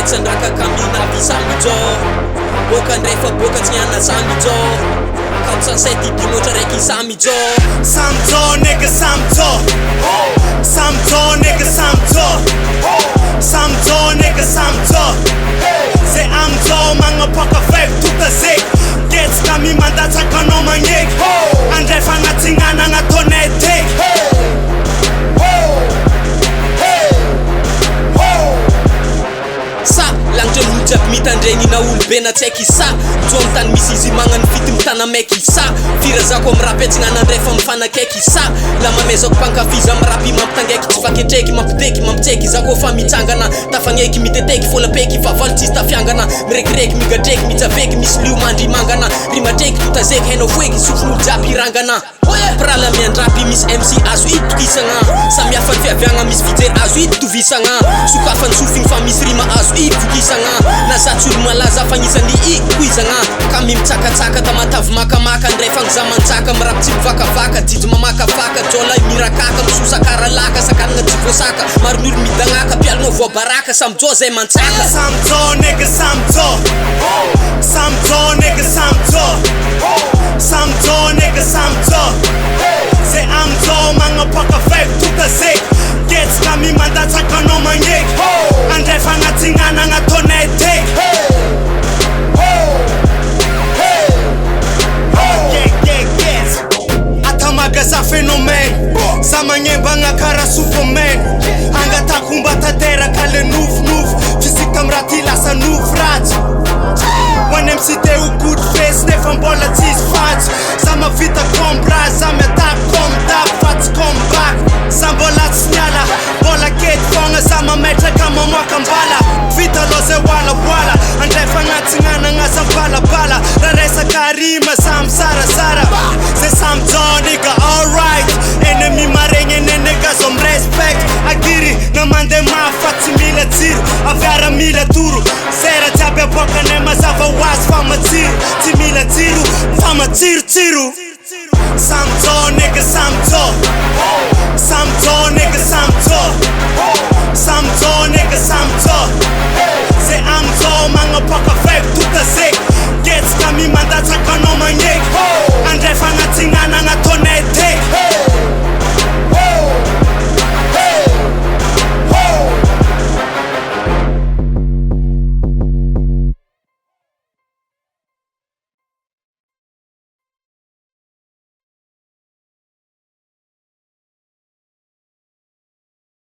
Sandraka kamina visamijo Boka ndrefa boka tsiana samijo Kapsan seti motra reki samijo Samjo nigga samjo Samjo nigga samjo Samjo nigga samjo Se amjo manga poka fake tuta zik Gets kami mandata kano manyek Andrefa ngatingana ngatonetek Langtra lujak mitandreny na olobena tsy aiky sa jo am tany misy izy magnano fity mitana maiky sa firazako am rapy atsinana andrefa mifanakaiky sa la mamezako mpankafy am rapy mampitangaiky tsy faketreky mampiteky mampitseky zako fa mitsangana tafagneky miteteky folapeky vavaly tsisy tafiangana mirekireky migadreky mijaveky misy lio mandry mangana rimatreky totazeky hainao foeky sofon'olo jiaby hirangana prala miandrapy misy MC azo itokisagna samihafa ny fiaviagna misy fijery azo itovisagna sokafany sofigny fa misy rima azo itovokisagna na zatsy olo malaza fagnisany ikoizagna kamy mitsakatsaka tamatavy makamaka ndrefagny za mantsaka mirapy tsy mivakavaka jijy mamakafaka jola mirakaka misosakara laka sakanagna tsy voasaka maro ny olo midagnaka pialinao voabaraka samjo zay mantsaka Samjo nigga samjo Samjo nigga samjo Samjo nigga samjo Se amjo manga poka fake tuta zik Gets kami mandata kano manyek Andrefa ngatingana ngatonetek Atamaga za phénomène Za manyemba ngakara superman Angatakumba tatera kale nuf nuf Physique tamrati lasa nuf rats One MC teu good face nefa mbola tsisy fatsy Za mavita kombra za miatak komdap fatsy comeback Za mbola tsy niala mbola kety fogna za mametraka mamoaka mbala Vita loze wala wala Andrefa gnatsinana gnasa balabala Raha resaka rima samy sarasara Se samjo nigga alright Ennemi maregny nigga som respect Agiry namande mafa tsy mila jiro Aviara mila toro Sera jiaby abokane mazava hoazy fa matsiro Tsy mila jiro fa matsirotsiro Samjo nigga samjo Samjo nigga samjo